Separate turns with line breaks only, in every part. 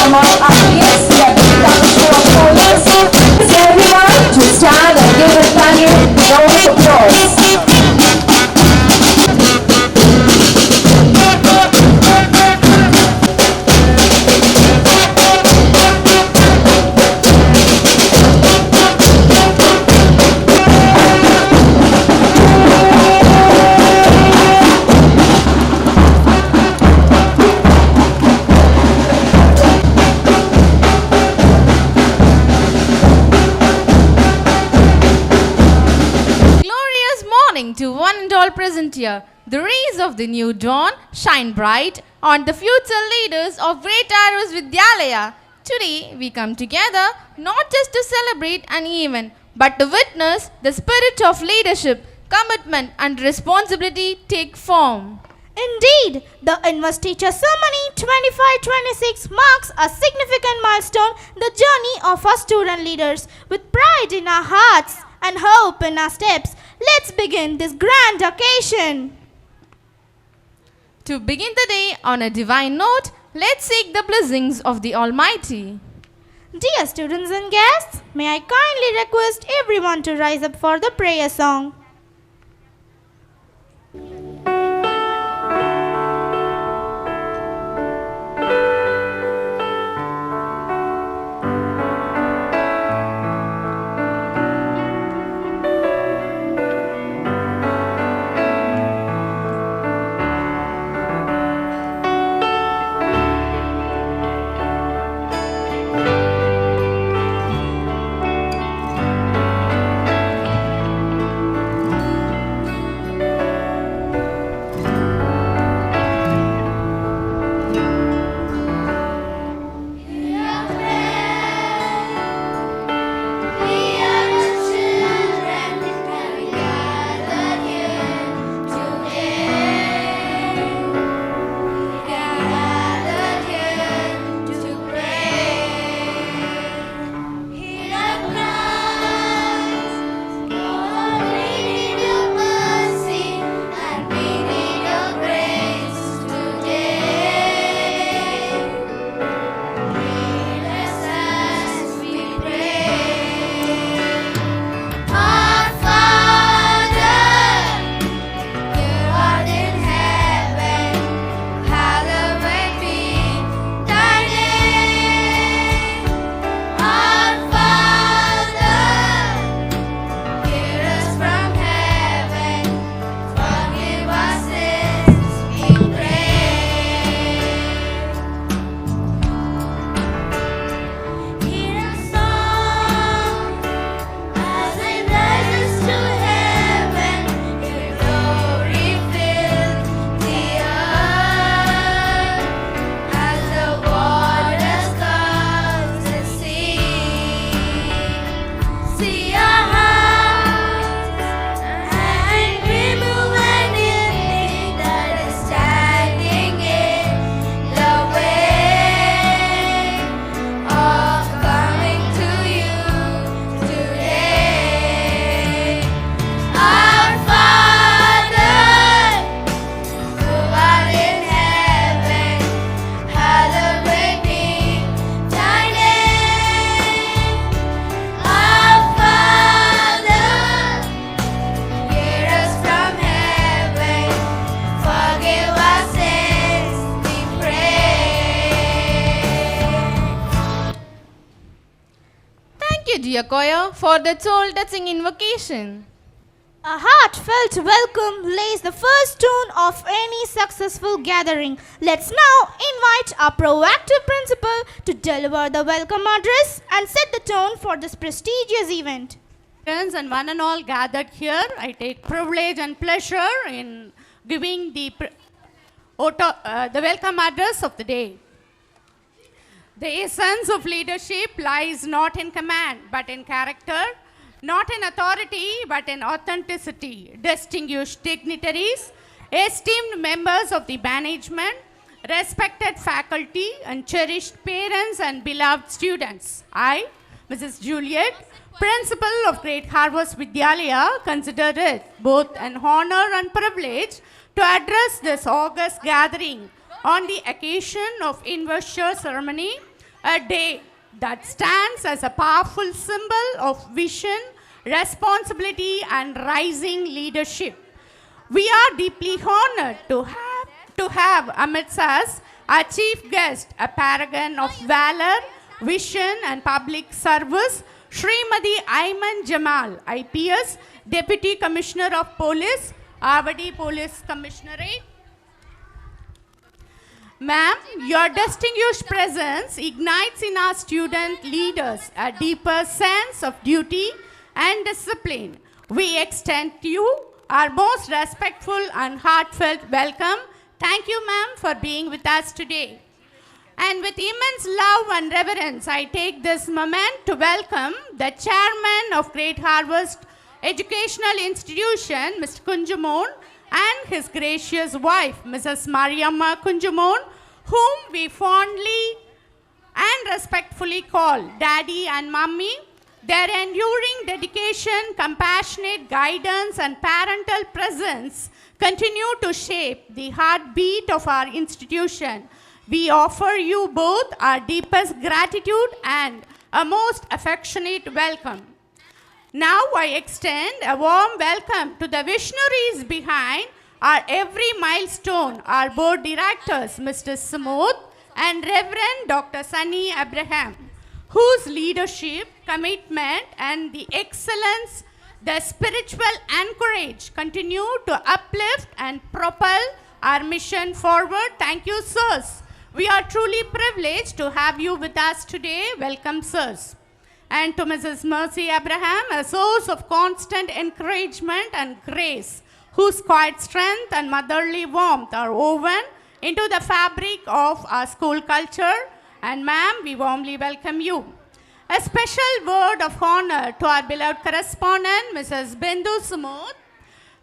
from our audience that comes from focus. Everyone to stand and give a thank you round of applause.
To one and all present here, the rays of the new dawn shine bright on the future leaders of Great Harvest Vidyalaya. Today we come together not just to celebrate an event, but to witness the spirit of leadership, commitment and responsibility take form.
Indeed, the Investiture Ceremony 25-26 marks a significant milestone in the journey of our student leaders. With pride in our hearts and hope in our steps, let's begin this grand occasion.
To begin the day on a divine note, let's seek the blessings of the Almighty.
Dear students and guests, may I kindly request everyone to rise up for the prayer song.
Dear choir, for that soul-touching invocation.
A heartfelt welcome lays the first tone of any successful gathering. Let's now invite our proactive principal to deliver the welcome address and set the tone for this prestigious event.
Friends and one and all gathered here, I take privilege and pleasure in giving the welcome address of the day. The essence of leadership lies not in command, but in character, not in authority, but in authenticity. Distinguished dignitaries, esteemed members of the management, respected faculty, and cherished parents and beloved students. I, Mrs. Juliet, Principal of Great Harvest Vidyalaya, consider it both an honor and privilege to address this august gathering on the occasion of Investiture Ceremony a day that stands as a powerful symbol of vision, responsibility, and rising leadership. We are deeply honored to have amidst us our chief guest, a paragon of valor, vision, and public service, Srimati Ayman Jamal, IPS, Deputy Commissioner of Police, Avadi Police Commissionerate. Ma'am, your distinguished presence ignites in our student leaders a deeper sense of duty and discipline. We extend to you our most respectful and heartfelt welcome. Thank you, ma'am, for being with us today. And with immense love and reverence, I take this moment to welcome the chairman of Great Harvest Educational Institution, Mr. Kunjamon, and his gracious wife, Mrs. Mariamma Kunjamon, whom we fondly and respectfully call Daddy and Mummy. Their enduring dedication, compassionate guidance, and parental presence continue to shape the heartbeat of our institution. We offer you both our deepest gratitude and a most affectionate welcome. Now I extend a warm welcome to the visionaries behind our every milestone, our board directors, Mr. Samod and Reverend Dr. Sunny Abraham, whose leadership, commitment, and the excellence, the spiritual anchorage continue to uplift and propel our mission forward. Thank you, sirs. We are truly privileged to have you with us today. Welcome, sirs. And to Mrs. Mercy Abraham, a source of constant encouragement and grace, whose quiet strength and motherly warmth are woven into the fabric of our school culture. And ma'am, we warmly welcome you. A special word of honor to our beloved correspondent, Mrs. Bindu Samod,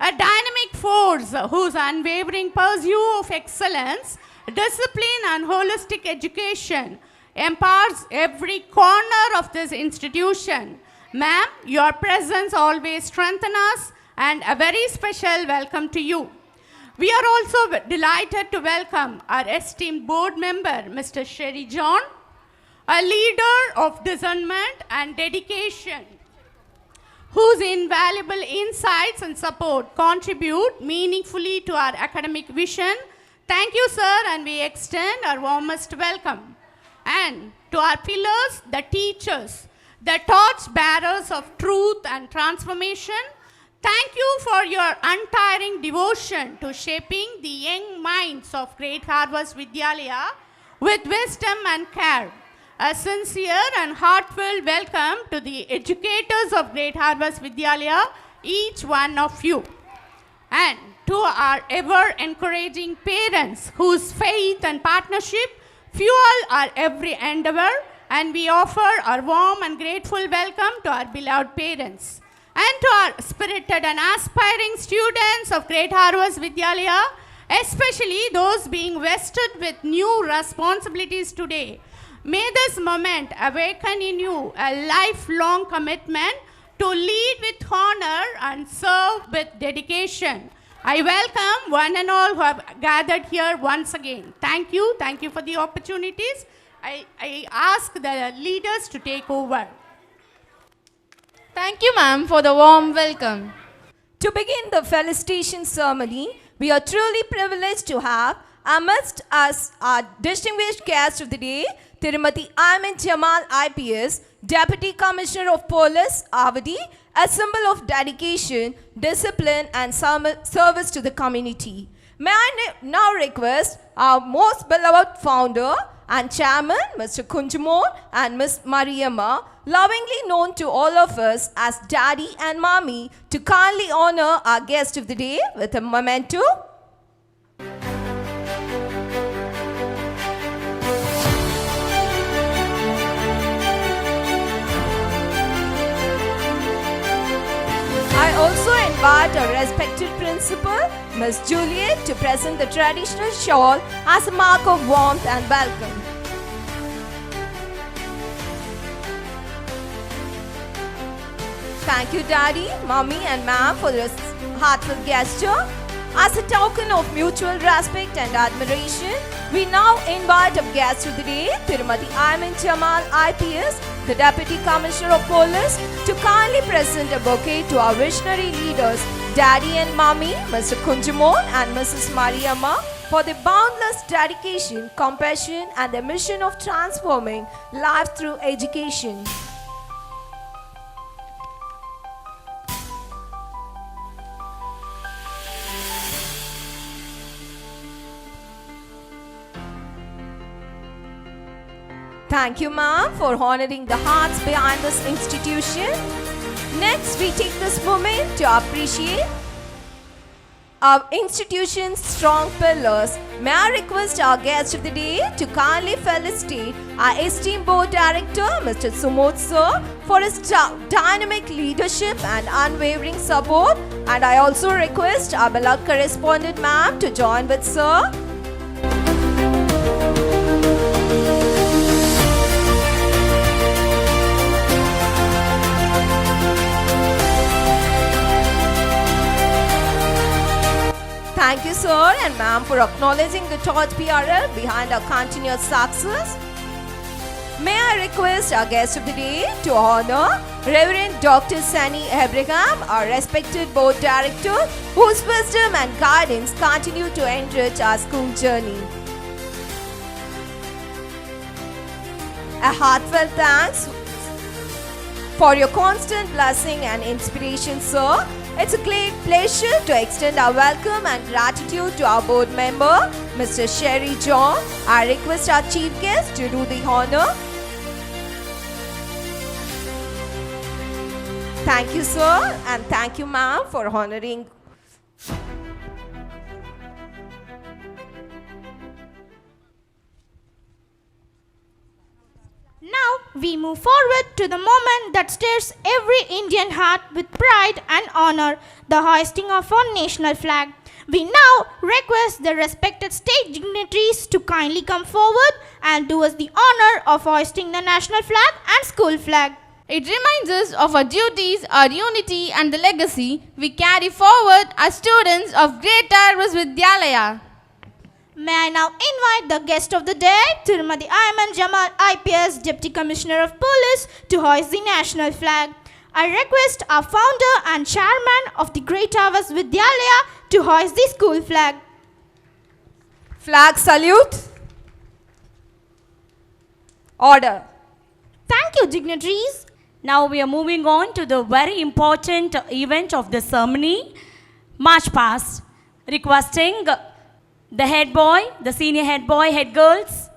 a dynamic force whose unwavering pursuit of excellence, discipline, and holistic education empowers every corner of this institution. Ma'am, your presence always strengthens us, and a very special welcome to you. We are also delighted to welcome our esteemed board member, Mr. Sherry John, a leader of discernment and dedication, whose invaluable insights and support contribute meaningfully to our academic vision. Thank you, sir, and we extend our warmest welcome. And to our pillars, the teachers, the torch bearers of truth and transformation, thank you for your untiring devotion to shaping the young minds of Great Harvest Vidyalaya with wisdom and care. A sincere and heartfelt welcome to the educators of Great Harvest Vidyalaya, each one of you. And to our ever-encouraging parents whose faith and partnership fuel our every endeavor, and we offer our warm and grateful welcome to our beloved parents. And to our spirited and aspiring students of Great Harvest Vidyalaya, especially those being vested with new responsibilities today, may this moment awaken in you a lifelong commitment to lead with honor and serve with dedication. I welcome one and all who have gathered here once again. Thank you for the opportunities. I ask the leaders to take over.
Thank you, ma'am, for the warm welcome. To begin the Felicitation Ceremony, we are truly privileged to have amidst us our distinguished guest of the day, Tirumati Ayman Jamal, IPS, Deputy Commissioner of Police, Avadi, a symbol of dedication, discipline, and service to the community. May I now request our most beloved founder and chairman, Mr. Kunjamon, and Ms. Mariamma, lovingly known to all of us as Daddy and Mommy, to kindly honor our guest of the day with a memento. I also invite our respected principal, Ms. Juliet, to present the traditional shawl as a mark of warmth and welcome. Thank you, Daddy, Mommy, and Ma'am for this heartfelt gesture. As a token of mutual respect and admiration, We now invite our guest of the day, Tirumati Ayman Jamal IPS, the Deputy Commissioner of Police, to kindly present a bouquet to our visionary leaders, Daddy and Mommy, Mr. Kunjamon and Mrs. Mariamma, for their boundless dedication, compassion, and the mission of transforming life through education. Thank you, ma'am, for honoring the hearts behind this institution. Next, we take this moment to appreciate our institution's strong pillars. May I request our guest of the day to kindly felicitate our esteemed board director, Mr. Sumod sir, for his dynamic leadership and unwavering support. And I also request our beloved correspondent, ma'am, to join with sir. Thank you, sir and ma'am, for acknowledging the torch PRL behind our continuous success. May I request our guest of the day to honor Reverend Dr. Sunny Abraham, our respected board director, whose wisdom and guidance continue to enrich our school journey. A heartfelt thanks for your constant blessing and inspiration, sir. It's a great pleasure to extend our welcome and gratitude to our board member, Mr. Sherry John. I request our chief guest to do the honor. Thank you, sir, and thank you, ma'am, for honoring.
Now we move forward to the moment that stirs every Indian heart with pride and honor, the hoisting of our national flag. We now request the respected state dignitaries to kindly come forward and do us the honor of hoisting the national flag and school flag.
It reminds us of our duties, our unity, and the legacy we carry forward as students of Great Harvest Vidyalaya.
May I now invite the guest of the day, Tirumati Ayman Jamal IPS, Deputy Commissioner of Police, to hoist the national flag. I request our founder and chairman of the Great Harvest Vidyalaya to hoist the school flag.
Flag salute. Order.
Thank you, dignitaries.
Now we are moving on to the very important event of the ceremony, March Past, requesting the head boy, the senior head boy, head girls,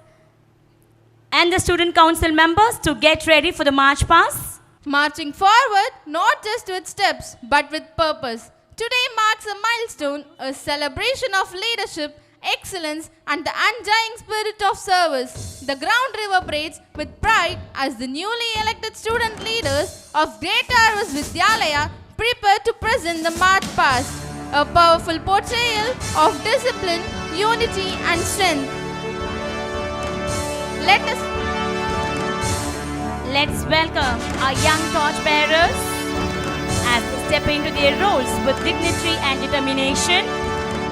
and the student council members to get ready for the March Past.
Marching forward, not just with steps, but with purpose. Today marks a milestone, a celebration of leadership, excellence, and the undying spirit of service. The ground reverberates with pride as the newly elected student leaders of Great Harvest Vidyalaya prepare to present the March Past, a powerful portrayal of discipline, unity, and strength.
Let's welcome our young torchbearers as they step into their roles with dignity and determination.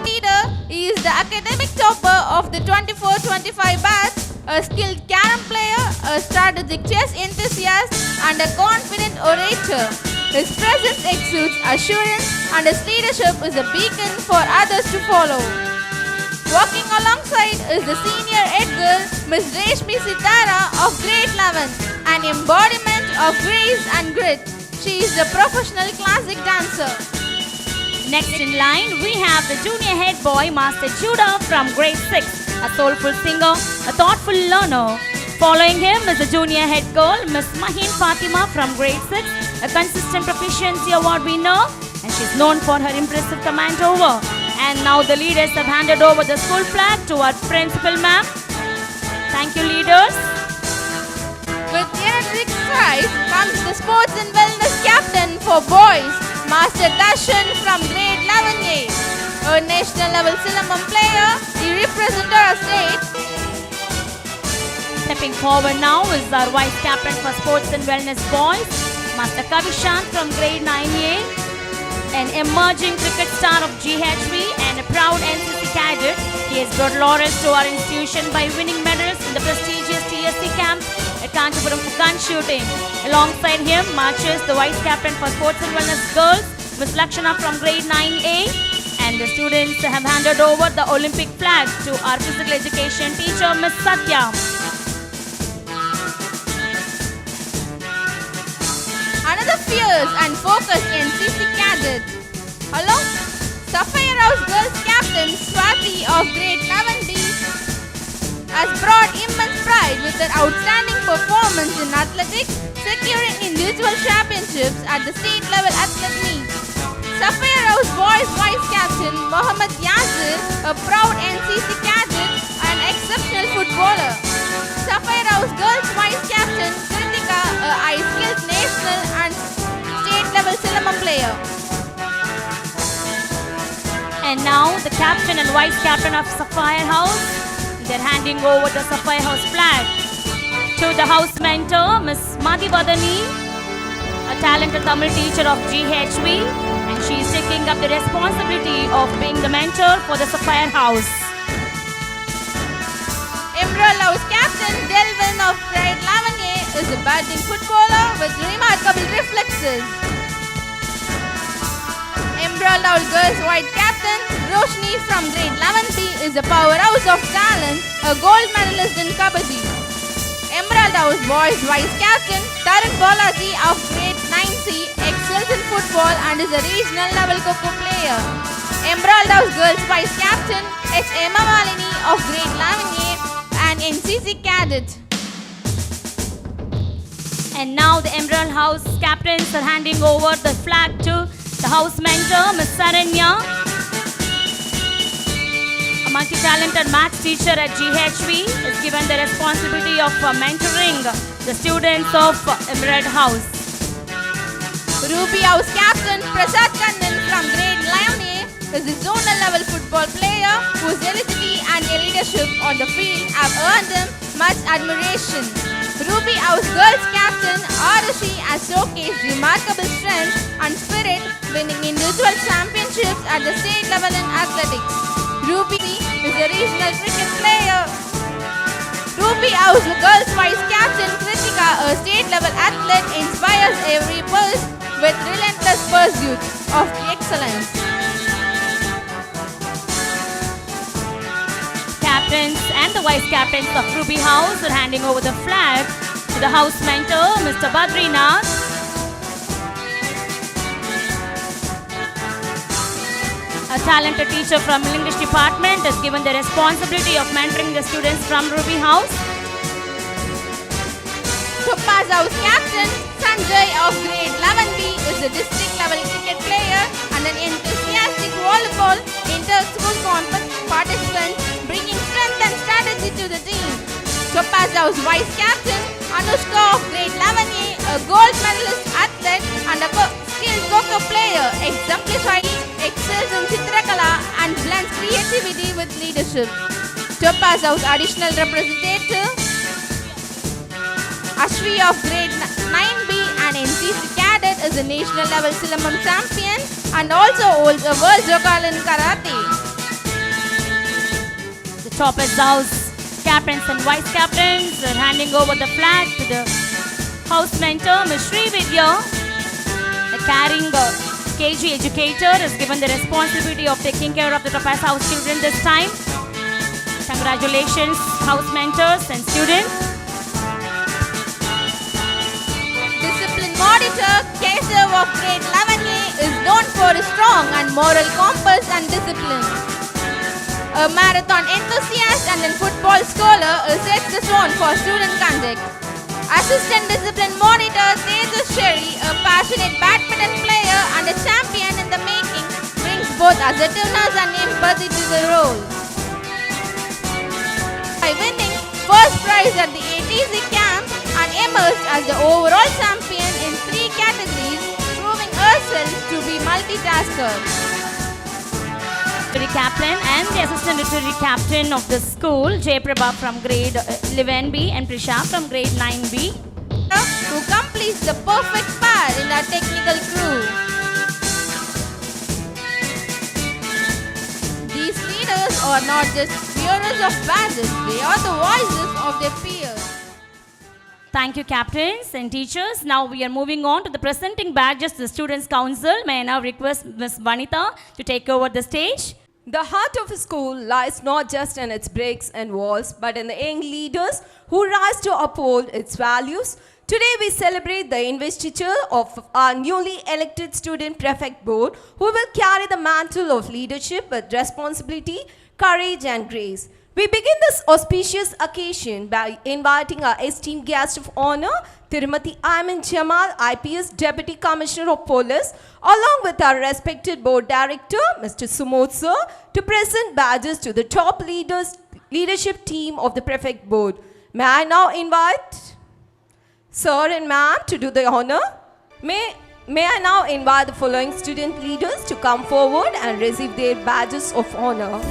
Leader is the academic topper of the 24-25 batch, a skilled carom player, a strategic chess enthusiast, and a confident orator. His presence exudes assurance, and his leadership is a beacon for others to follow. Walking alongside is the senior head girl, Ms. Reshmi Sitara of Grade 11, an embodiment of grace and grit. She is a professional classic dancer.
Next in line, we have the junior head boy, Master Judah from Grade 6, a soulful singer, a thoughtful learner. Following him is the junior head girl, Ms. Mahin Fatima from Grade 6, a consistent proficiency award winner, and she's known for her impressive command over. And now the leaders have handed over the school flag to our principal, ma'am. Thank you, leaders.
With energetic strides comes the sports and wellness captain for boys, Master Darshan from Grade 11A. A national level Silambam player, he represented our state.
Stepping forward now is our vice captain for sports and wellness boys, Master Kavishant from Grade 9A, an emerging cricket star of GHV and a proud NCC cadet. He has brought laurels to our institution by winning medals in the prestigious TSC camp at Kanchipuram for gun shooting. Alongside him marches the Vice Captain for Sports and Wellness Girls, Ms. Lakshana from grade 9A. And the students have handed over the Olympic flag to our physical education teacher, Ms. Satya.
Another fierce and focused NCC cadet. Hello, Sapphire House Girls Captain Swati of grade 11D has brought immense pride with her outstanding performance in athletics, securing individual championships at the state level athlete meet. Sapphire House Boys Vice Captain Mohammad Yazir, a proud NCC cadet and exceptional footballer. Sapphire House Girls Vice Captain Kritika, a high-skilled national and state-level cinema player.
And now the captain and vice captain of Sapphire House, they're handing over the Sapphire House flag to the house mentor, Ms. Madhivadani, a talented Tamil teacher of GHV, and she is taking up the responsibility of being the mentor for the Sapphire House.
Emerald House Captain Delvin of grade 11A is a batting footballer with remarkable reflexes. Emerald House Girls White Captain Roshni from grade 11B is a powerhouse of talent, a gold medalist in Kabaddi. Emerald House Boys Vice Captain Tarun Balaji of grade 9C excels in football and is a regional level Kho-Kho player. Emerald House Girls Vice Captain H. Emma Malini of grade 11A and NCC cadet.
And now the Emerald House captains are handing over the flag to the house mentor, Ms. Saranya, a multi-talented maths teacher at GHV, is given the responsibility of mentoring the students of Emerald House.
Ruby House Captain Prasad Kannan from grade 11A is a zonal level football player whose agility and leadership on the field have earned him much admiration. Ruby House Girls Captain Arushi has showcased remarkable strength and spirit, winning individual championships at the state level in athletics. Ruby is a regional cricket player. Ruby House Girls Vice Captain Kritika, a state level athlete, inspires every person with relentless pursuit of excellence.
Captains and the vice captains of Ruby House are handing over the flag to the house mentor, Mr. Badrinath. A talented teacher from English department is given the responsibility of mentoring the students from Ruby House.
Topaz House Captain Sanjay of grade 11B is a district level cricket player and an enthusiastic volleyball inter-school participant, bringing strength and strategy to the team. Topaz House Vice Captain Anushka of grade 11A, a gold medalist athlete and a skilled Kho-Kho player, exemplifying excels in Chitrakala and blends creativity with leadership. Topaz House Additional Representative Ashwi of grade 9B and NCC cadet is a national level Silamam champion and also holds a world record in karate.
The Topaz House captains and vice captains are handing over the flag to the house mentor, Ms. Sri Vidya. The caring KG educator is given the responsibility of taking care of the Topaz House children this time. Congratulations, house mentors and students.
Discipline monitor Keshav of grade 11A is known for his strong and moral compass and discipline. A marathon enthusiast and a football scholar sets the tone for student conduct. Assistant discipline monitor Tejas Sherry, a passionate badminton player and a champion in the making, brings both assertiveness and empathy to the role. By winning first prize at the ATC camp and emerged as the overall champion in 3 categories, proving herself to be multitasker.
Literary captain and the assistant literary captain of the school, Jayprabha from grade 11B and Prisha from grade 9B,
who completes the perfect pair in our technical crew. These leaders are not just wearers of badges, they are the voices of their peers.
Thank you, captains and teachers. Now we are moving on to the presenting badges to the Students' Council. May I now request Ms. Vanitha to take over the stage.
The heart of a school lies not just in its bricks and walls, but in the young leaders who rise to uphold its values. Today we celebrate the investiture of our newly elected student prefect board, who will carry the mantle of leadership with responsibility, courage and grace. We begin this auspicious occasion by inviting our esteemed guest of honor, Tirumati Ayman Jamal, IPS Deputy Commissioner of Police, along with our respected board director, Mr. Sumod sir, to present badges to the top leadership team of the prefect board. May I now invite sir and ma'am to do the honor? May I now invite the following student leaders to come forward and receive their badges of honor.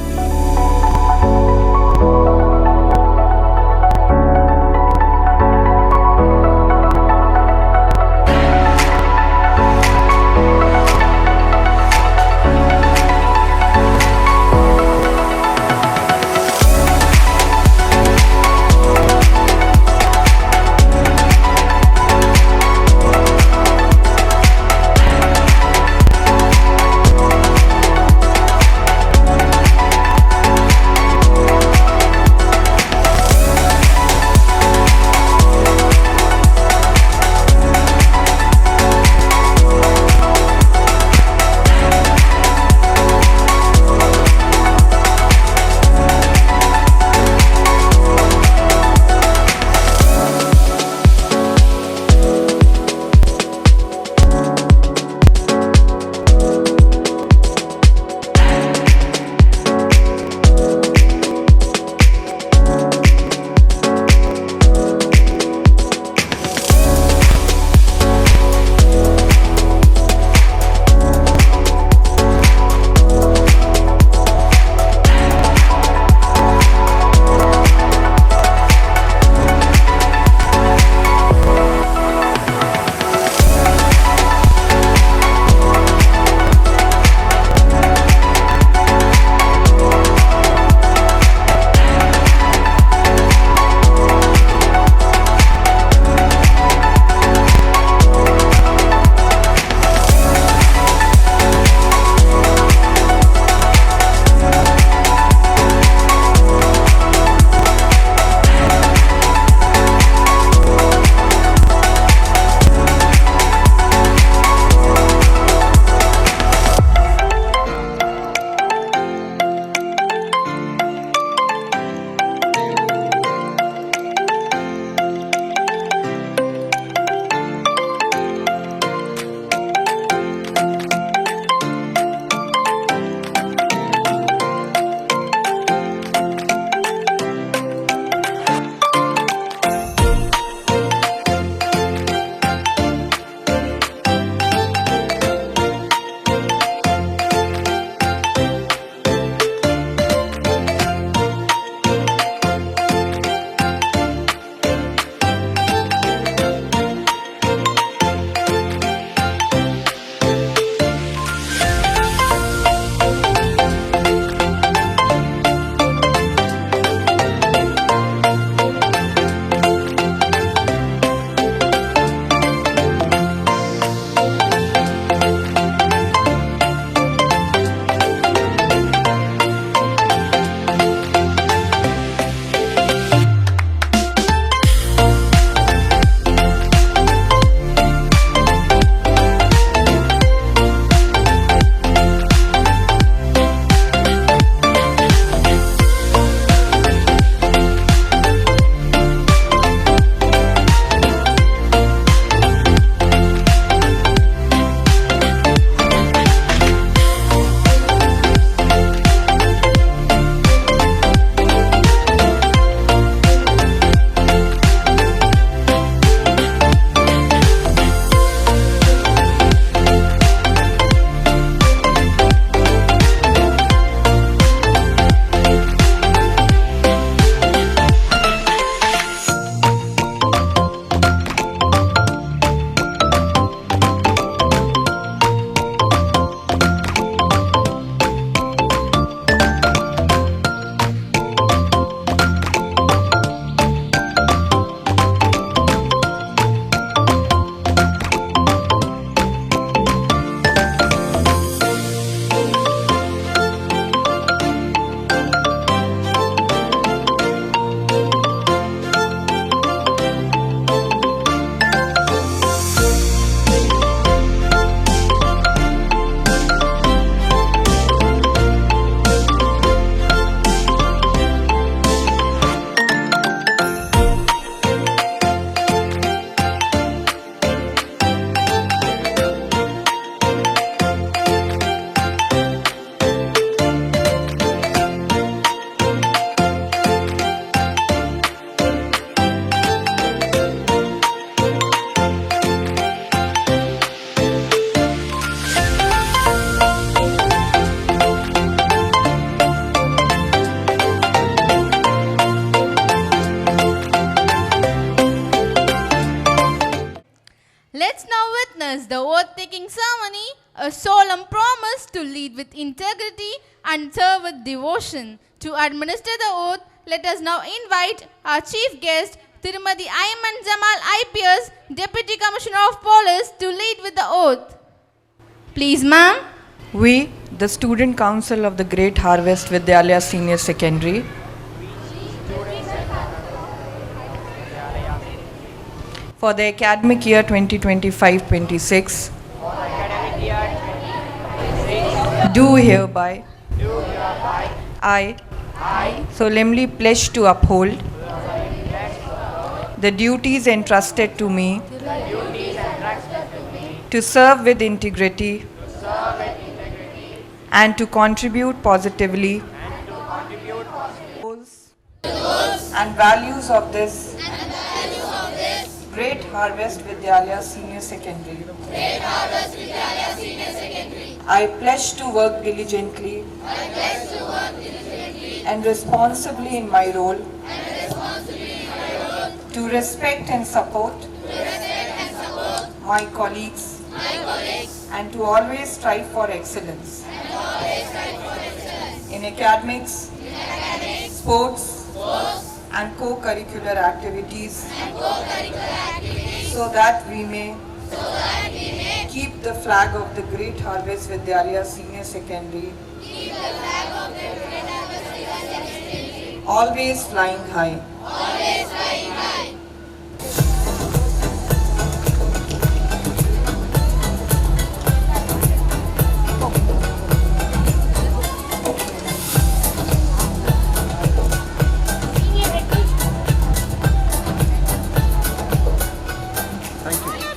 Let's now witness the oath-taking ceremony, a solemn promise to lead with integrity and serve with devotion. To administer the oath, let us now invite our chief guest, Tirumati Ayman Jamal IPS, Deputy Commissioner of Police, to lead with the oath. Please, ma'am.
We, the Student Council of the Great Harvest Vidyalaya Senior Secondary, for the academic year 2025-26, do hereby I solemnly pledge to uphold the duties entrusted to me to serve with integrity and to contribute positively goals and values of this Great Harvest Vidyalaya Senior Secondary. I pledge to work diligently and responsibly in my role to respect and support my colleagues and to always strive for excellence in academics, sports, and co-curricular activities so that we may keep the flag of the Great Harvest Vidyalaya Senior Secondary always flying high.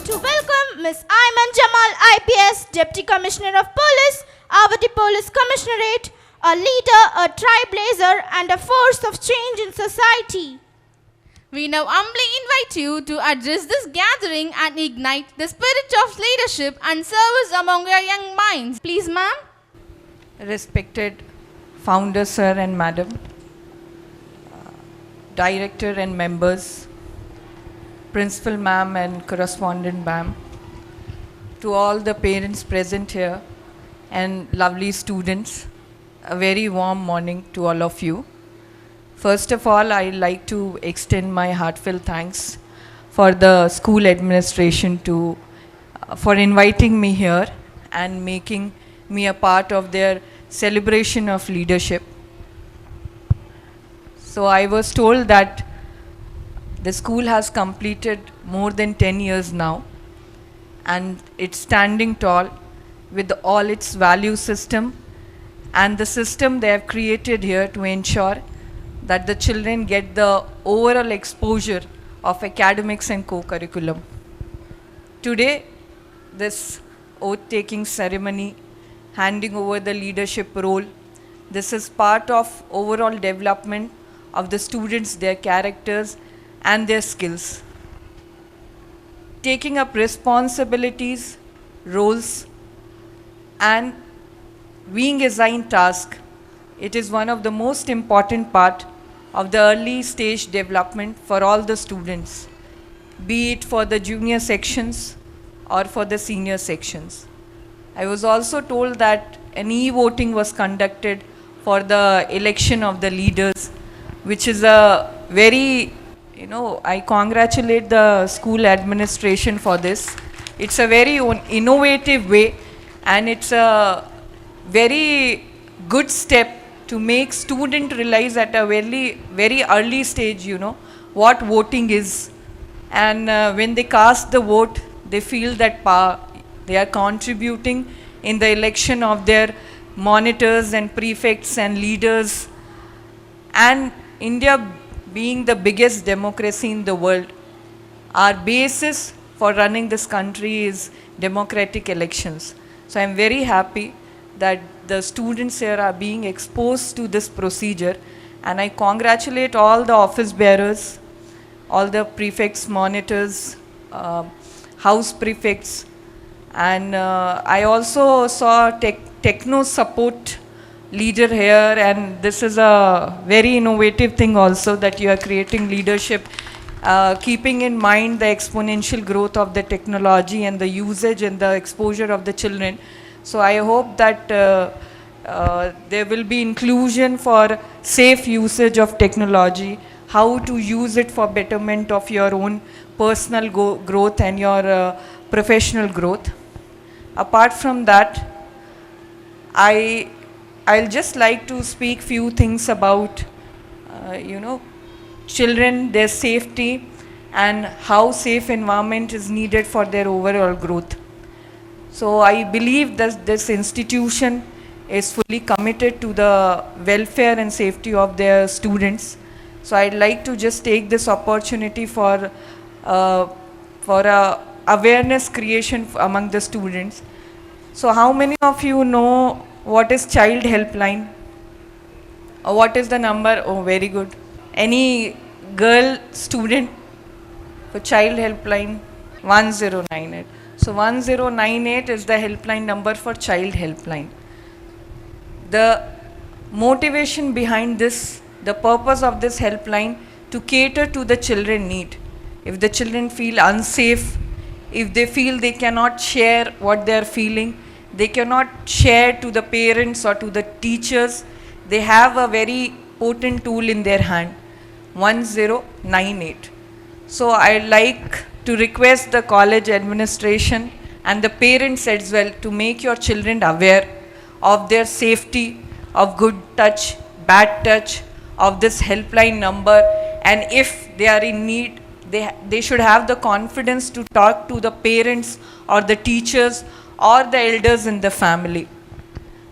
To welcome Ms. Ayman Jamal IPS, Deputy Commissioner of Police, Avadi Police Commissionerate, a leader, a trailblazer, and a force of change in society.
We now humbly invite you to address this gathering and ignite the spirit of leadership and service among your young minds. Please, ma'am.
Respected founder sir and madam, director and members, principal ma'am and correspondent ma'am, to all the parents present here and lovely students, a very warm morning to all of you. First of all, I'd like to extend my heartfelt thanks for the school administration for inviting me here and making me a part of their celebration of leadership. So I was told that the school has completed more than 10 years now and it's standing tall with all its value system and the system they have created here to ensure that the children get the overall exposure of academics and co-curriculum. Today, this oath-taking ceremony, handing over the leadership role, this is part of overall development of the students, their characters and their skills. Taking up responsibilities, roles and being assigned task, it is one of the most important part of the early stage development for all the students, be it for the junior sections or for the senior sections. I was also told that an e-voting was conducted for the election of the leaders, which is a very, I congratulate the school administration for this. It's a very innovative way and it's a very good step to make students realize at a very, very early stage, what voting is. And when they cast the vote, they feel that they are contributing in the election of their monitors and prefects and leaders. And India being the biggest democracy in the world, our basis for running this country is democratic elections. So I'm very happy that the students here are being exposed to this procedure and I congratulate all the office bearers, all the prefects, monitors, house prefects, and I also saw techno support leader here, and this is a very innovative thing also that you are creating leadership keeping in mind the exponential growth of the technology and the usage and the exposure of the children. So I hope that there will be inclusion for safe usage of technology, how to use it for betterment of your own personal growth and your professional growth. Apart from that, I'll just like to speak few things about children, their safety, and how safe environment is needed for their overall growth. So I believe that this institution is fully committed to the welfare and safety of their students. So I'd like to just take this opportunity for awareness creation among the students. So how many of you know what is child helpline? Or what is the number? Oh, very good. Any girl student for child helpline? 1098. So 1098 is the helpline number for child helpline. The motivation behind this, the purpose of this helpline, to cater to the children need. If the children feel unsafe, if they feel they cannot share what they are feeling, they cannot share to the parents or to the teachers, they have a very potent tool in their hand, 1098. So I like to request the college administration and the parents as well to make your children aware of their safety, of good touch, bad touch, of this helpline number, and if they are in need, they should have the confidence to talk to the parents or the teachers or the elders in the family.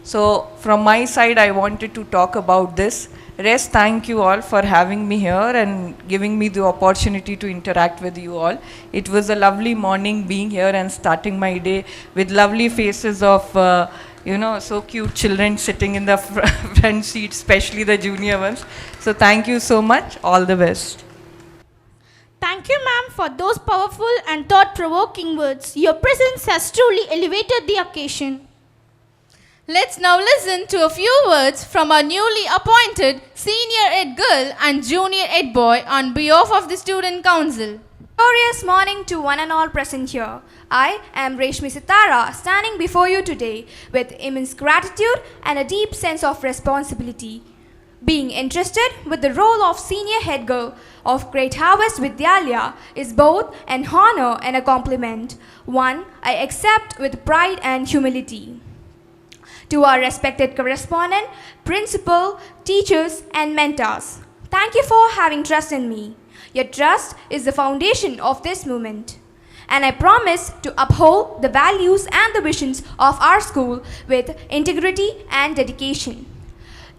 So from my side, I wanted to talk about this. Rest, thank you all for having me here and giving me the opportunity to interact with you all. It was a lovely morning being here and starting my day with lovely faces of so cute children sitting in the front seat, especially the junior ones. So thank you so much. All the best.
Thank you, ma'am, for those powerful and thought-provoking words. Your presence has truly elevated the occasion.
Let's now listen to a few words from our newly appointed Senior Ed Girl and Junior Ed Boy on behalf of the Student Council.
Glorious morning to one and all present here. I am Reshmi Sitara, standing before you today with immense gratitude and a deep sense of responsibility. Being entrusted with the role of Senior Head Girl of Great Harvest Vidyalaya is both an honor and a compliment, one I accept with pride and humility. To our respected correspondent, principal, teachers, and mentors, thank you for having trust in me. Your trust is the foundation of this movement, and I promise to uphold the values and the visions of our school with integrity and dedication.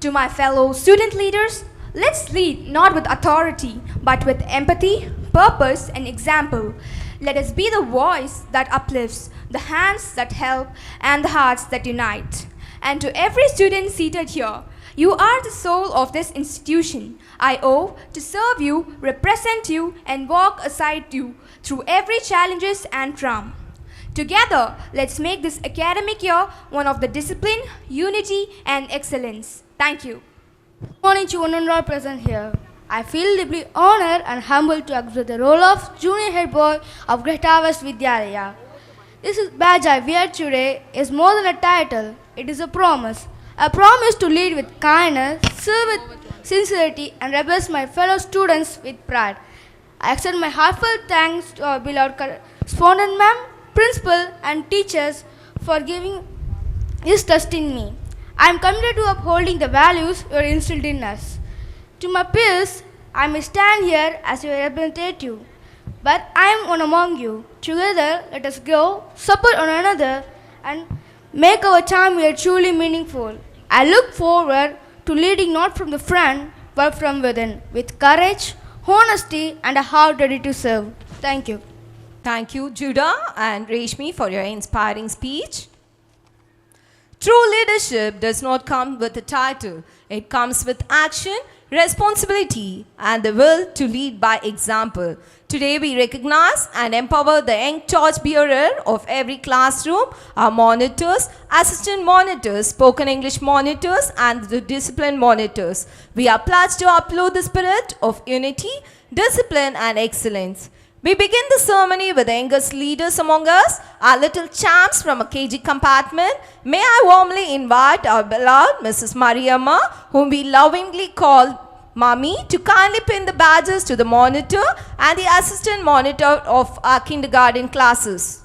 To my fellow student leaders, let's lead not with authority, but with empathy, purpose, and example. Let us be the voice that uplifts, the hands that help, and the hearts that unite. And to every student seated here, you are the soul of this institution. I owe to serve you, represent you, and walk aside you through every challenges and trauma. Together, let's make this academic year one of the discipline, unity, and excellence. Thank you.
Good morning to one and all present here. I feel deeply honored and humbled to accept the role of Junior Head Boy of Great Harvest Vidyalaya. This badge I wear today is more than a title. It is a promise. A promise to lead with kindness, serve with sincerity, and represent my fellow students with pride. I extend my heartfelt thanks to our beloved correspondent ma'am, principal, and teachers for giving this trust in me. I am committed to upholding the values you are instilled in us. To my peers, I may stand here as your representative, but I am one among you. Together, let us go, support one another, and make our time here truly meaningful. I look forward to leading not from the front, but from within, with courage, honesty, and a heart ready to serve. Thank you.
Thank you, Judah and Reshmi, for your inspiring speech. True leadership does not come with a title. It comes with action, responsibility, and the will to lead by example. Today we recognize and empower the young torchbearer of every classroom, our monitors, assistant monitors, spoken English monitors, and the discipline monitors. We are pledged to uphold the spirit of unity, discipline, and excellence. We begin the ceremony with the youngest leaders among us, our little champs from a KG compartment. May I warmly invite our beloved Mrs. Mariamma, whom we lovingly call Mommy, to kindly pin the badges to the monitor and the assistant monitor of our kindergarten classes.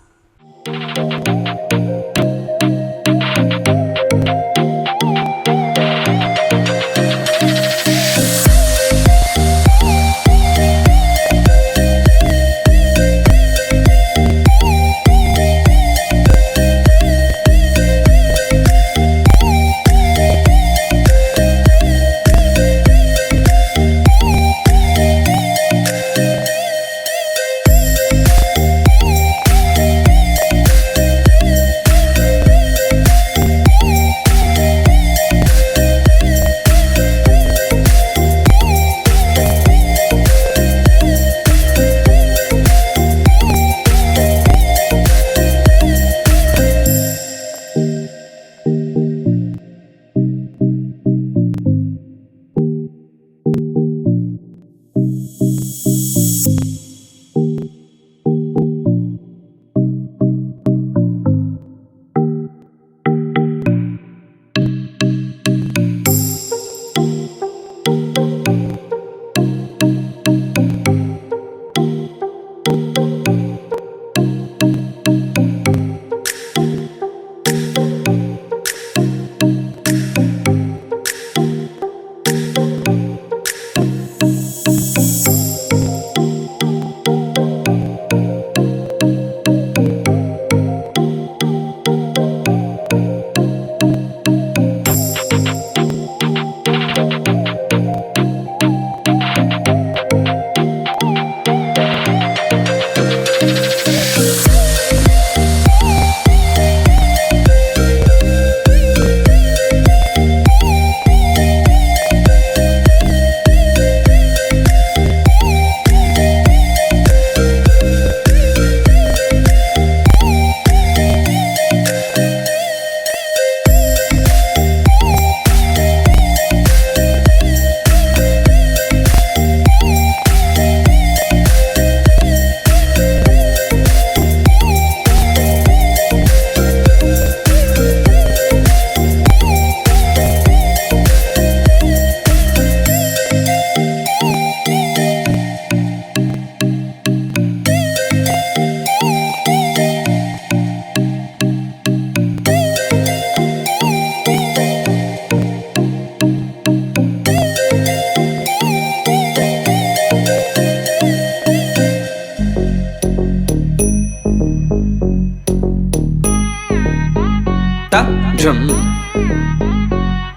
Jum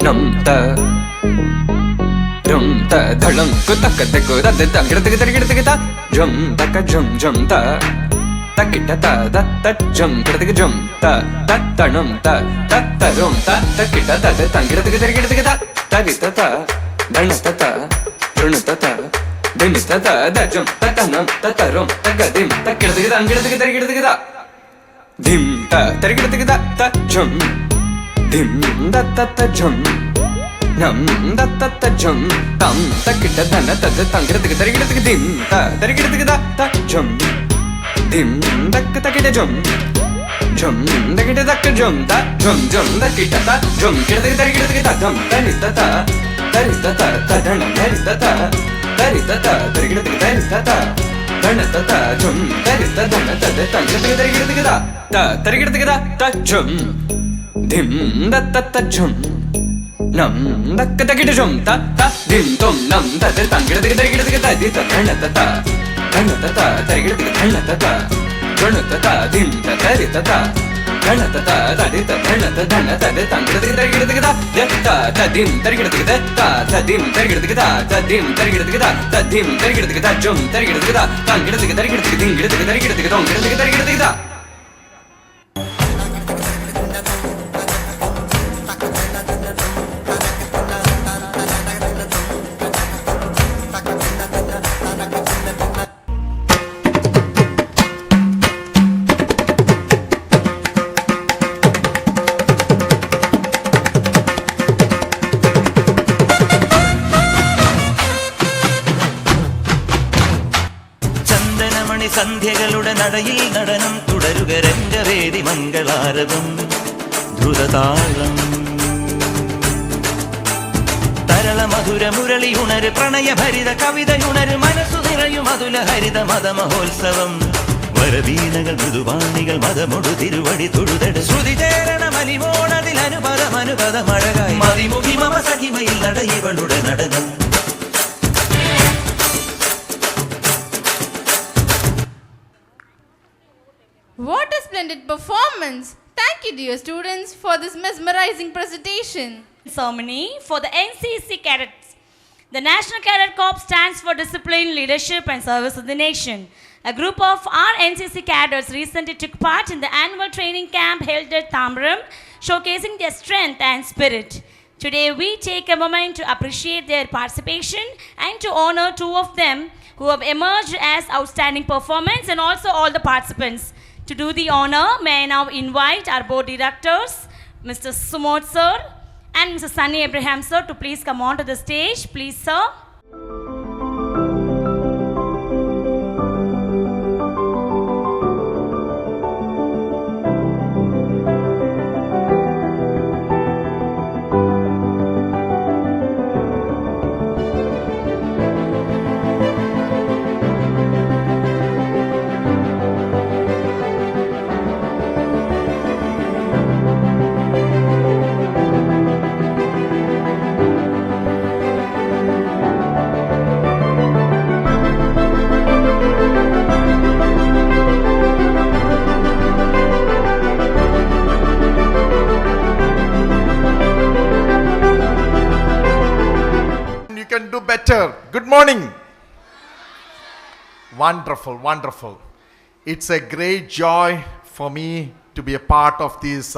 Nam ta Rum ta Dhalam Kutaka Teku Radita Girta Jum Taka Jum Jum ta Takita ta Ta Jum Girta Jum ta Tanum ta Rum ta Takita ta Girta Tagita ta Danata ta Runata ta Dimita ta Dajum Tatanam Tatarum Tagadim Takita Dim ta Tarigita ta Jum Dim da ta ta jum Nam da ta ta jum Tam ta kita dana ta ta tarigita dim ta tarigita ta jum Dim da ta kita jum Jum da kita ta jum ta jum da kita ta jum kita tarigita jum tarita ta ta dana tarita ta tarigita ta dana ta jum tarita dana ta tarigita ta jum Dim da ta ta jum Nam da ta kita jum ta dim tom nam da ta tarigita di ta dana ta tarigita ta dim ta tarita ta dana ta di ta dana ta tarigita ta dim tarigita ta dim tarigita ta dim tarigita ta jum tarigita tarigita
നടയിൽ നടനം തുടരുക രംഗവേദി മംഗളാരവം ദ്രുതതാളം തരള മധുര മുരളി ഉണര് പ്രണയഭരിത കവിതയുണര് മനസ്സു നിറയും അതുല ഹരിത മതമഹോത്സവം വരവീണകൾ മൃദുവാണികൾ മതമൊടു തിരുവടി തൊഴുതട് ശ്രുതി ചേരണ മലിമോണതിൽ അനുപദമഴകായി മതിമുഖി മമ സഹിമയിൽ നടയിവളുടെ നടനം.
What a splendid performance! Thank you, dear students, for this mesmerizing presentation.
Ceremony for the NCC cadets. The National Cadet Corps stands for discipline, leadership, and service of the nation. A group of our NCC cadets recently took part in the annual training camp held at Tambaram, showcasing their strength and spirit. Today, we take a moment to appreciate their participation and to honor two of them who have emerged as outstanding performers, and also all the participants. To do the honor, may I now invite our board directors, Mr. Sumod sir and Mr. Sunny Abraham sir, to please come on to the stage. Please, sir.
Can do better. Good morning. Wonderful, wonderful. It's a great joy for me to be a part of this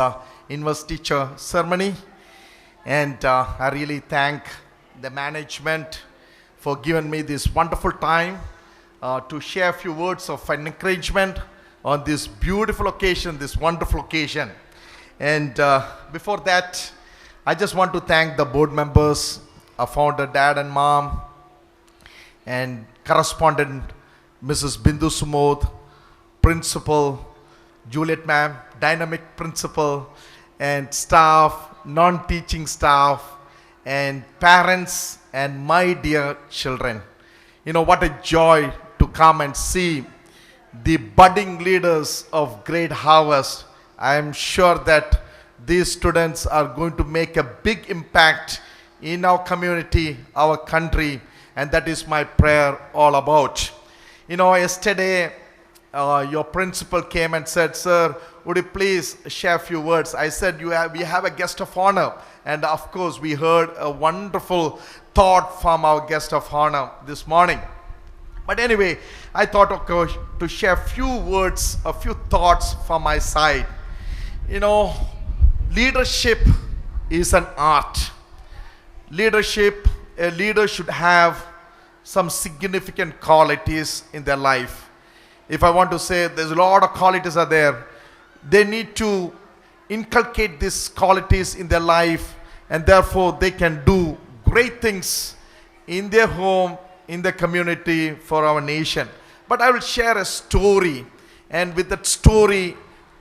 Investiture Ceremony, and I really thank the management for giving me this wonderful time to share a few words of encouragement on this beautiful occasion, this wonderful occasion. And before that, I just want to thank the board members, our founder, dad and mom, and correspondent Mrs. Bindu Sumod, principal Juliet ma'am, dynamic principal, and staff, non-teaching staff, and parents, and my dear children. You know, what a joy to come and see the budding leaders of Great Harvest. I am sure that these students are going to make a big impact in our community, our country, and that is my prayer all about. You know, yesterday your principal came and said, "Sir, would you please share a few words?" I said, we have a guest of honor, and of course we heard a wonderful thought from our guest of honor this morning. But anyway, I thought, okay, to share a few words, a few thoughts from my side. You know, leadership is an art. Leadership, a leader should have some significant qualities in their life. If I want to say, there's a lot of qualities are there. They need to inculcate these qualities in their life, and therefore they can do great things in their home, in the community, for our nation. But I will share a story, and with that story,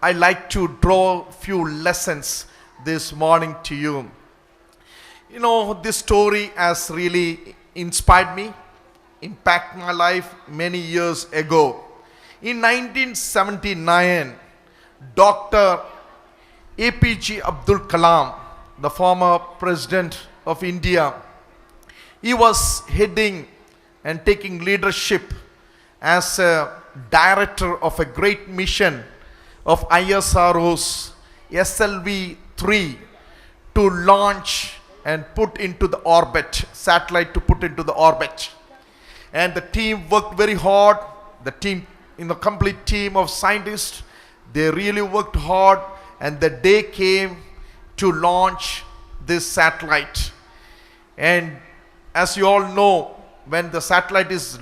I like to draw a few lessons this morning to you. You know, this story has really inspired me, impacted my life many years ago. In 1979, Dr. APJ Abdul Kalam, the former president of India, he was heading and taking leadership as a director of a great mission of ISRO's SLV-3 to launch and put into the orbit, satellite to put into the orbit. And the team worked very hard. The team, complete team of scientists, they really worked hard, and the day came to launch this satellite. And as you all know, when the satellite is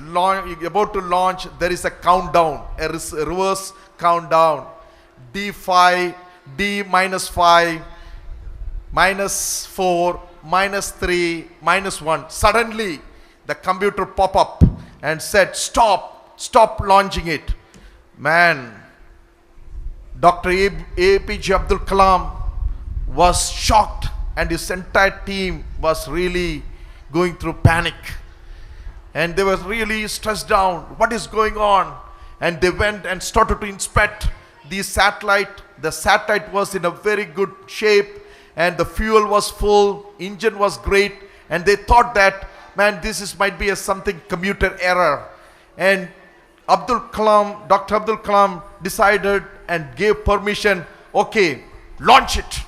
about to launch, there is a countdown, a reverse countdown. D5, D minus 5, minus 4, minus 3, minus 1. Suddenly, the computer pop up and said, stop launching it. Man, Dr. APJ Abdul Kalam was shocked, and his entire team was really going through panic. And they were really stressed out. What is going on? And they went and started to inspect the satellite. The satellite was in a very good shape, and the fuel was full, engine was great, and they thought that, man, might be something computer error. And Dr. Abdul Kalam decided and gave permission, okay, launch it.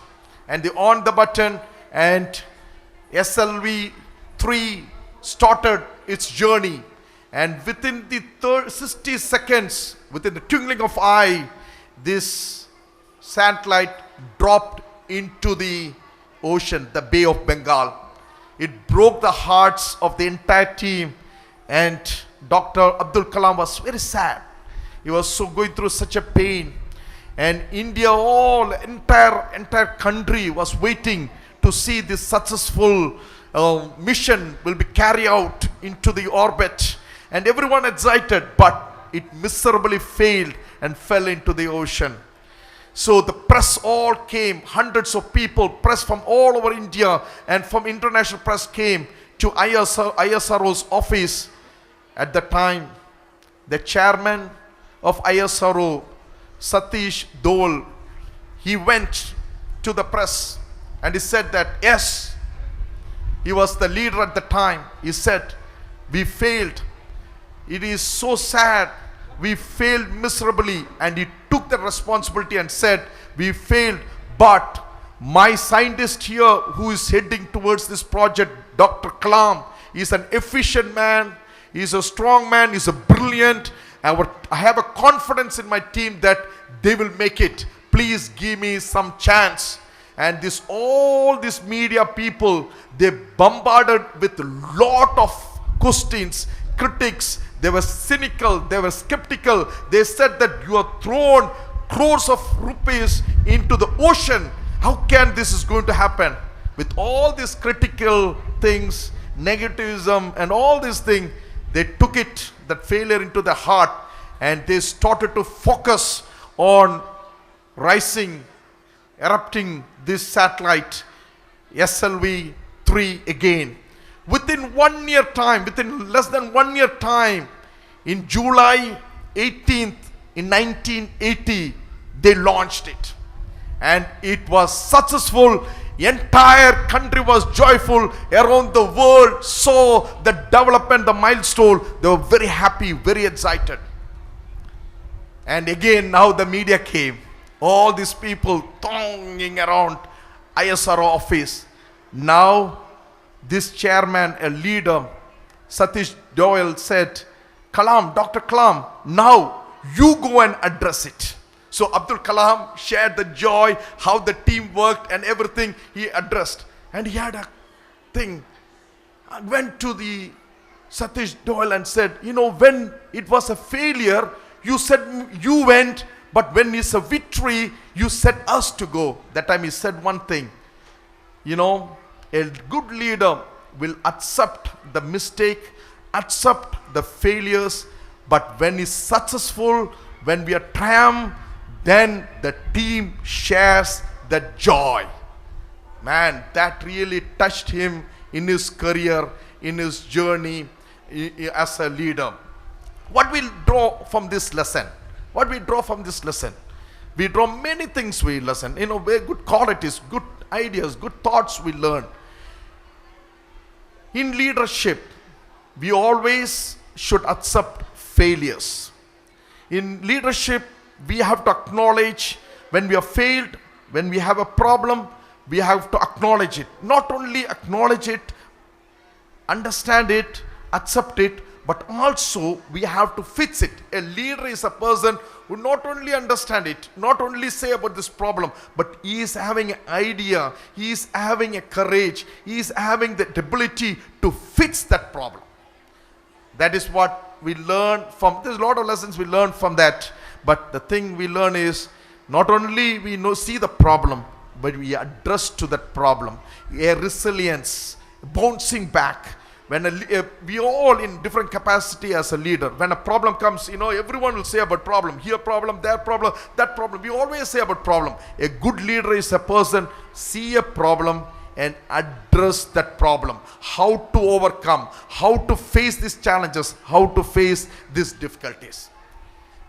And they on the button, and SLV-3 started its journey. And within the 60 seconds, within the twinkling of eye, this satellite dropped into the ocean, the Bay of Bengal. It broke the hearts of the entire team, and Dr. Abdul Kalam was very sad. He was going through such a pain. And India, entire country was waiting to see this successful mission will be carried out into the orbit. And everyone excited, but it miserably failed and fell into the ocean. So the press all came, hundreds of people, press from all over India and from international press came to ISRO's office. At the time, the chairman of ISRO, Satish Dole, he went to the press and he said that, yes, he was the leader at the time. He said, we failed. It is so sad. We failed miserably. And he took the responsibility and said, we failed, but my scientist here who is heading towards this project, Dr. Kalam, is an efficient man. He's a strong man. He's a brilliant. I have a confidence in my team that they will make it. Please give me some chance. And all these media people, they bombarded with a lot of questions, critics. They were cynical, they were skeptical. They said that you have thrown crores of rupees into the ocean. How can this is going to happen? With all these critical things, negativism and all these things, they took that failure into the heart, and they started to focus on erupting this satellite, SLV-3 again. Within less than 1 year time, in July 18th, in 1980, they launched it. And it was successful. The entire country was joyful. Around the world saw the development, the milestone. They were very happy, very excited. And again, now the media came. All these people thronging around ISRO office. Now, this chairman, a leader, Satish Doyle, said, Dr. Kalam, now you go and address it. So Abdul Kalam shared the joy, how the team worked and everything he addressed. And he had a thing. I went to the Satish Doyle and said, when it was a failure, you said you went, but when it's a victory, you said us to go. That time he said one thing. A good leader will accept the mistake, accept the failures, but when he's successful, when we are triumph, then the team shares the joy. Man, that really touched him in his career, in his journey as a leader. What we'll draw from this lesson? We draw many things we lesson. Very good qualities, good ideas, good thoughts we learn. In leadership, we always should accept failures. In leadership, we have to acknowledge when we have failed, when we have a problem, we have to acknowledge it. Not only acknowledge it, understand it, accept it, but also we have to fix it. A leader is a person who not only understand it, not only say about this problem, but he is having an idea, he is having a courage, he is having the ability to fix that problem. That is what we learn from, there's a lot of lessons we learn from that. But the thing we learn is, not only we see the problem, but we address to that problem. A resilience, bouncing back. When we all in different capacity as a leader. When a problem comes, everyone will say about problem. Here problem, there problem, that problem. We always say about problem. A good leader is a person see a problem and address that problem. How to overcome, how to face these challenges, how to face these difficulties.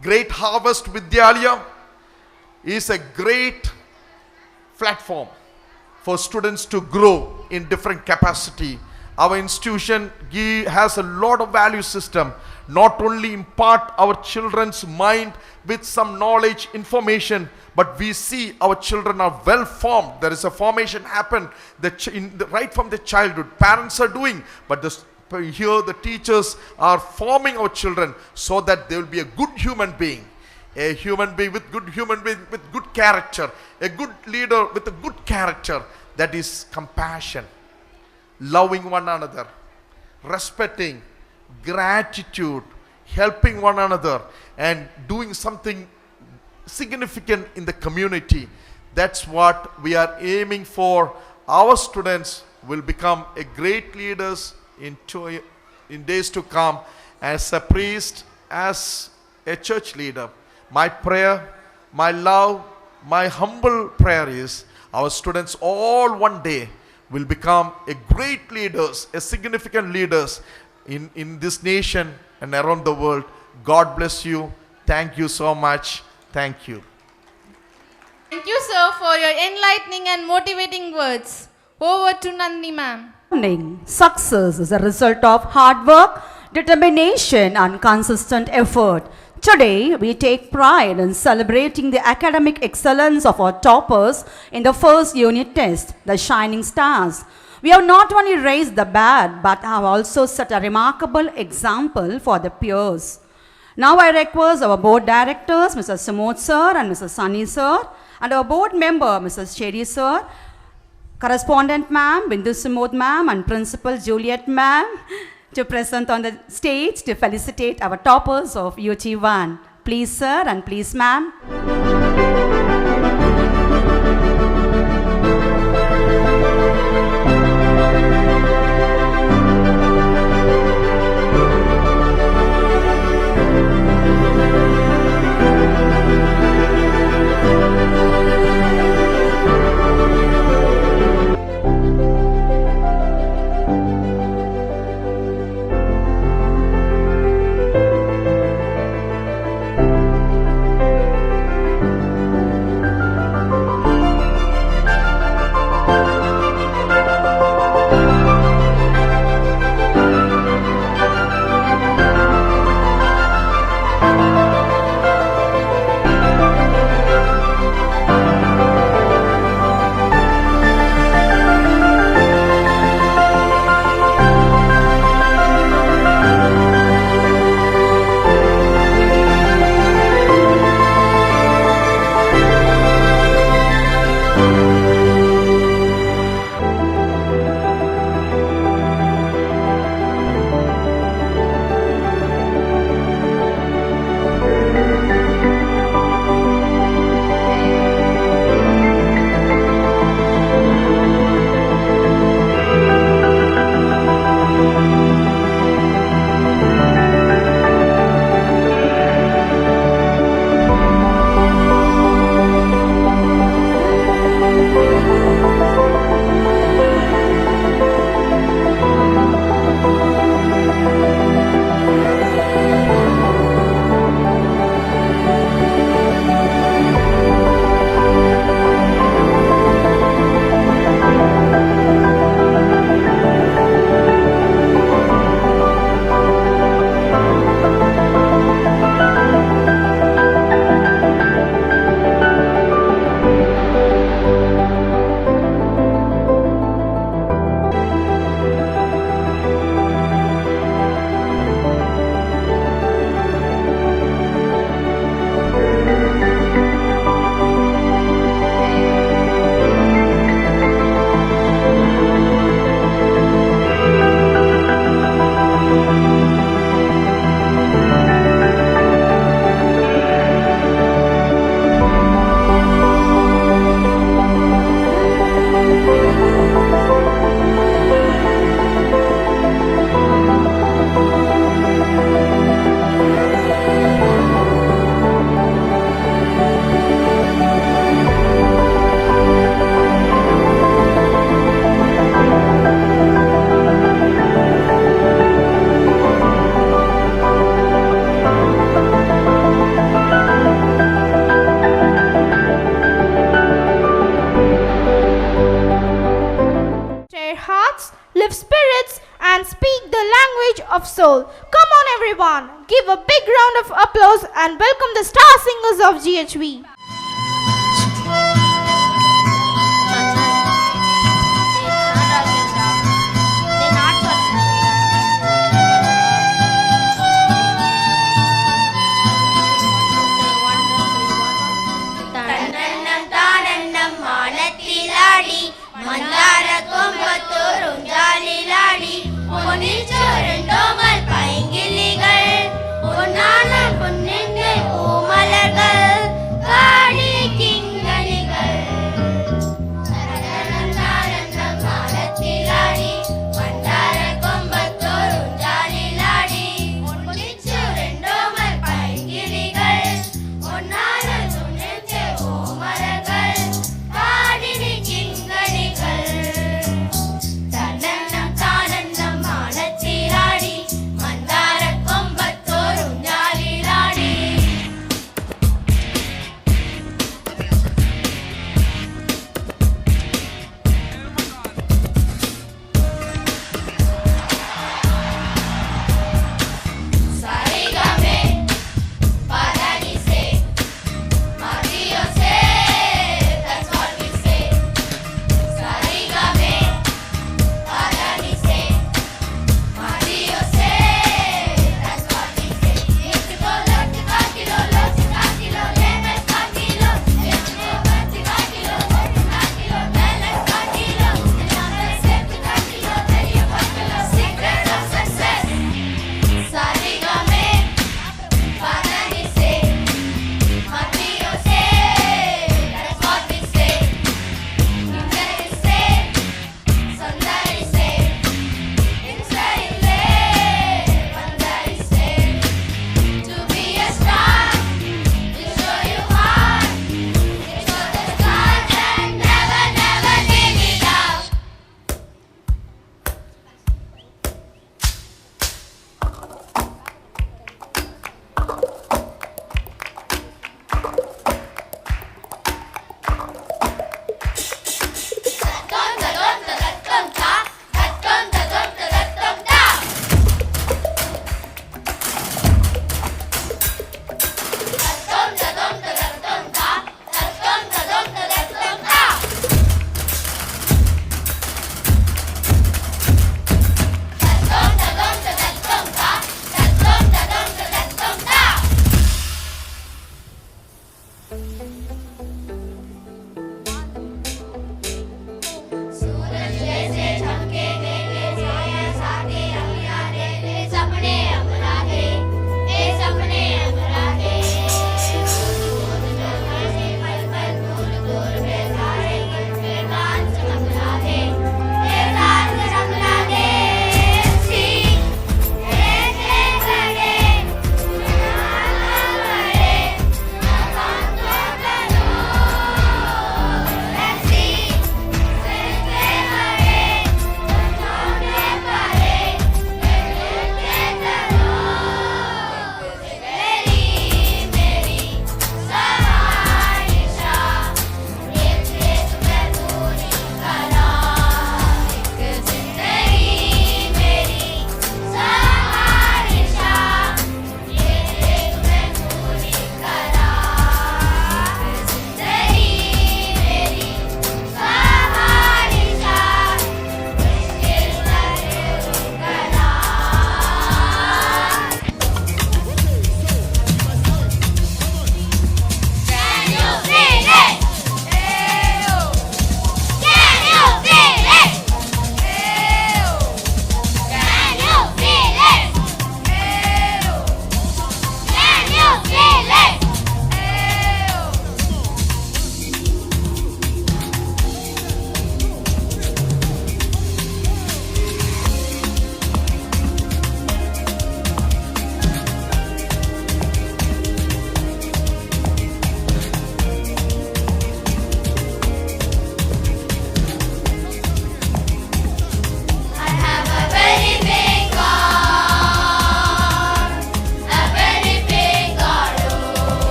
Great Harvest Vidyalaya is a great platform for students to grow in different capacity. Our institution has a lot of value system, not only impart our children's mind with some knowledge, information, but we see our children are well formed. There is a formation happen right from the childhood. Parents are doing, but here the teachers are forming our children so that they will be a good human being. A human being with good character. A good leader with a good character. That is compassion. Loving one another, respecting, gratitude, helping one another, and doing something significant in the community. That's what we are aiming for. Our students will become a great leaders in days to come, as a priest, as a church leader. My prayer, my love, my humble prayer is our students all one day will become a great leaders, a significant leaders in this nation and around the world. God bless you. Thank you so much. Thank you.
Thank you, sir, for your enlightening and motivating words. Over to Nandini, ma'am.
Success is a result of hard work, determination, and consistent effort. Today, we take pride in celebrating the academic excellence of our toppers in the first unit test, the Shining Stars. We have not only raised the bar, but have also set a remarkable example for the peers. Now I request our board directors, Mr. Sumod sir and Mr. Sunny sir, and our board member, Mrs. Cherry sir, correspondent ma'am, Bindu Sumod ma'am, and principal Juliet ma'am, to present on the stage to felicitate our toppers of UT1. Please sir and please ma'am.
of soul. Come on everyone, give a big round of applause and welcome the star singers of GHV.
மந்தார கொம்பத்தோறும் ஜாலிலாடி பொன்னிச்சோரண்டோமல் பைங்கிளிகள் பொன்னான பொன்னெங்கை பூமலர்கள் காடி கிங்கணிகள் சரணந்தாரந்தம் மாலத்திலாடி மந்தார கொம்பத்தோறும் ஜாலிலாடி பொன்னிச்சோரண்டோமல் பைங்கிளிகள் பொன்னான பொன்னெங்கை பூமலர்கள் காடி கிங்கணிகள் தன்னன்னம் தானன்னம் மானத்திராடி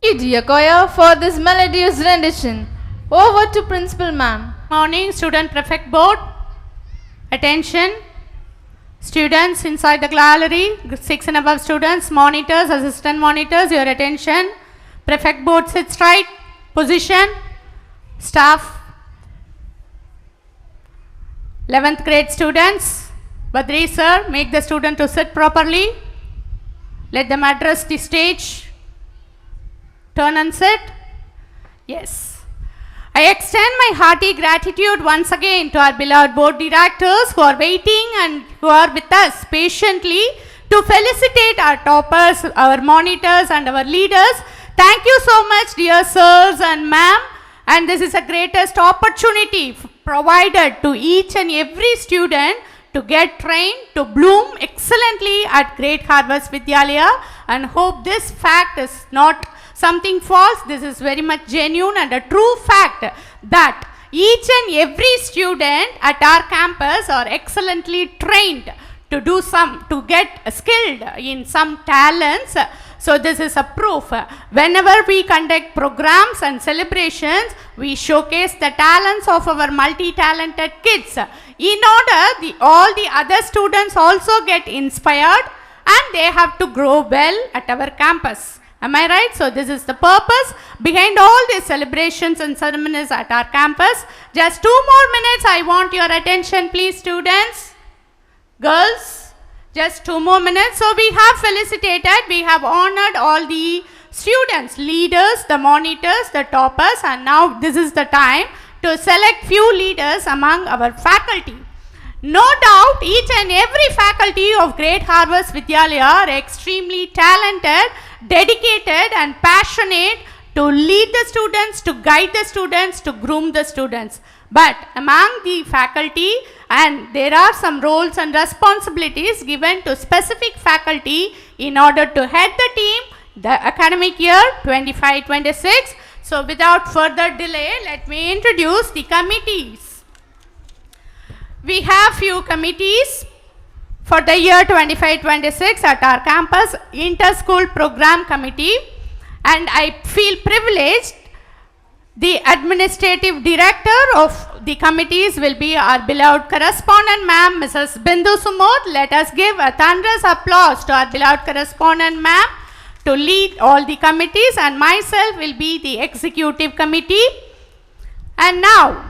you, dear choir, for this melodious rendition. Over to Principal Ma'am.
Morning, Student Prefect Board. Attention. Students inside the gallery, 6 and above students, monitors, assistant monitors, your attention. Prefect Board sits right. Position. Staff. 11th grade students. Badri sir, make the student to sit properly. Let them address the stage. Turn and sit. Yes. I extend my hearty gratitude once again to our beloved board directors who are waiting and who are with us patiently to felicitate our toppers, our monitors and our leaders. Thank you so much, dear sirs and ma'am. And this is the greatest opportunity provided to each and every student to get trained to bloom excellently at Great Harvest Vidyalaya, and hope this fact is not something false. This is very much genuine and a true fact that each and every student at our campus are excellently trained to do to get skilled in some talents. So this is a proof. Whenever we conduct programs and celebrations, we showcase the talents of our multi-talented kids. In order all the other students also get inspired and they have to grow well at our campus. Am I right? So this is the purpose behind all these celebrations and ceremonies at our campus. Just 2 more minutes. I want your attention, please, students. Girls. Just 2 more minutes. So we have felicitated, we have honored all the students, leaders, the monitors, the toppers, and now this is the time to select few leaders among our faculty. No doubt each and every faculty of Great Harvest Vidyalaya are extremely talented, dedicated and passionate to lead the students, to guide the students, to groom the students. But among the faculty, and there are some roles and responsibilities given to specific faculty in order to head the team the academic year 25-26. So without further delay, let me introduce the committees. We have few committees for the year 25-26 at our campus. Inter-School Program Committee, and I feel privileged. The administrative director of the committees will be our beloved correspondent ma'am, Mrs. Bindu Sumod. Let us give a thunderous applause to our beloved correspondent ma'am to lead all the committees, and myself will be the executive committee. And now,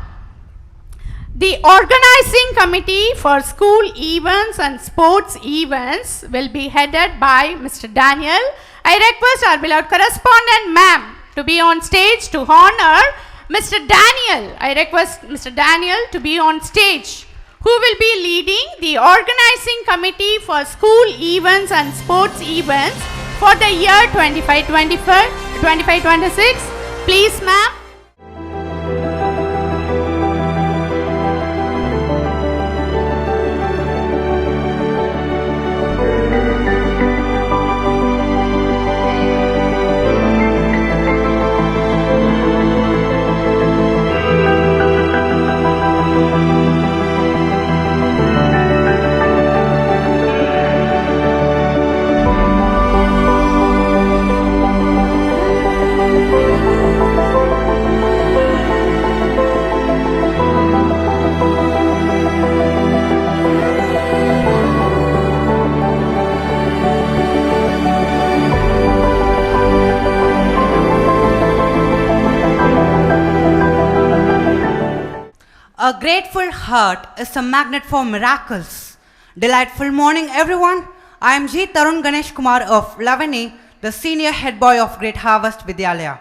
the organizing committee for school events and sports events will be headed by Mr. Daniel. I request our beloved correspondent ma'am to be on stage to honor Mr. Daniel. I request Mr. Daniel to be on stage, who will be leading the organizing committee for school events and sports events for the year 25-26. Please, ma'am.
A grateful heart is a magnet for miracles. Delightful morning, everyone. I am G. Tarun Ganesh Kumar of 11A, the senior head boy of Great Harvest Vidyalaya.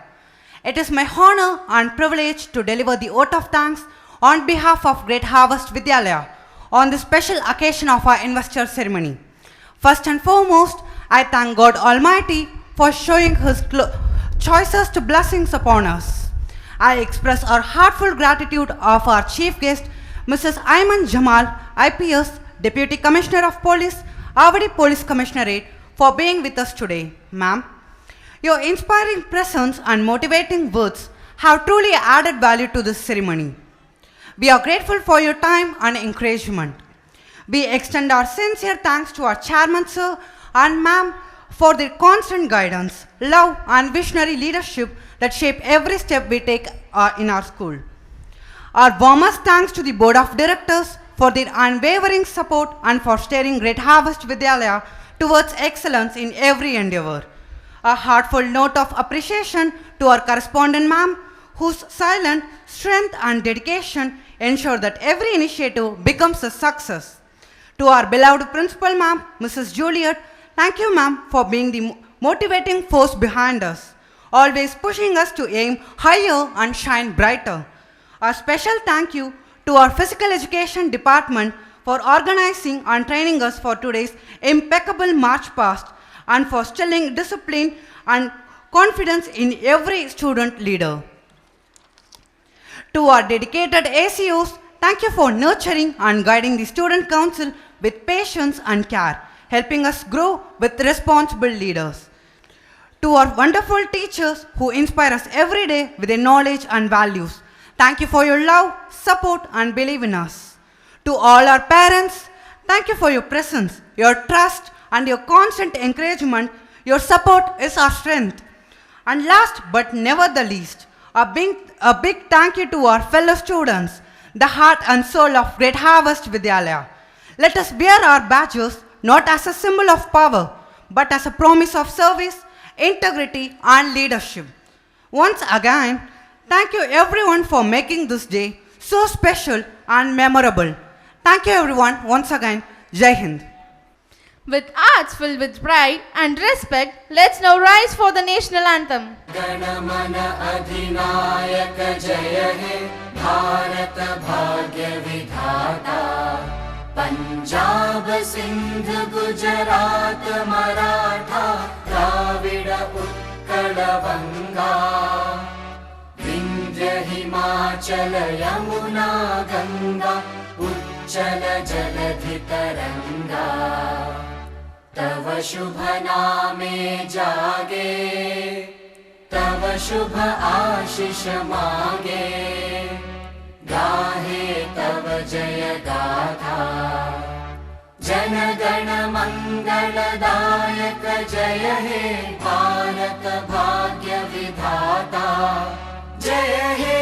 It is my honor and privilege to deliver the oath of thanks on behalf of Great Harvest Vidyalaya on the special occasion of our Investiture Ceremony. First and foremost, I thank God Almighty for showing His choicest blessings upon us. I express our heartfelt gratitude of our chief guest, Mrs. Ayman Jamal, IPS, Deputy Commissioner of Police, Avadi Police Commissionerate, for being with us today. Ma'am, your inspiring presence and motivating words have truly added value to this ceremony. We are grateful for your time and encouragement. We extend our sincere thanks to our chairman, sir, and ma'am, for their constant guidance, love, and visionary leadership that shape every step we take in our school. Our warmest thanks to the Board of Directors for their unwavering support and for steering Great Harvest Vidyalaya towards excellence in every endeavor. A heartfelt note of appreciation to our correspondent ma'am, whose silent strength and dedication ensure that every initiative becomes a success. To our beloved principal ma'am, Mrs. Juliet, thank you ma'am for being the motivating force behind us, always pushing us to aim higher and shine brighter. A special thank you to our physical education department for organizing and training us for today's impeccable march past and for instilling discipline and confidence in every student leader. To our dedicated ACOs, thank you for nurturing and guiding the student council with patience and care, helping us grow with responsible leaders. To our wonderful teachers who inspire us every day with their knowledge and values, thank you for your love, support, and belief in us. To all our parents, thank you for your presence, your trust, and your constant encouragement. Your support is our strength. And last but never the least, a big thank you to our fellow students, the heart and soul of Great Harvest Vidyalaya. Let us bear our badges not as a symbol of power, but as a promise of service, integrity, and leadership. Once again, thank you everyone for making this day so special and memorable. Thank you everyone once again. Jai Hind.
With hearts filled with pride and respect, let's now rise for the national anthem.
गणमन अधिनायक जय हे भारत भाग्य विधाता पंजाब सिंध गुजरात मराठा द्राविड उत्कल बंगा विंध्य हिमाचल यमुना गंगा उच्चल जलधि तरंगा तव शुभ नामे जागे तव शुभ आशीष मागे गाहे तव जय गाथा जन गण मंगलदायक जय हे भारत भाग्य विधाता जय हे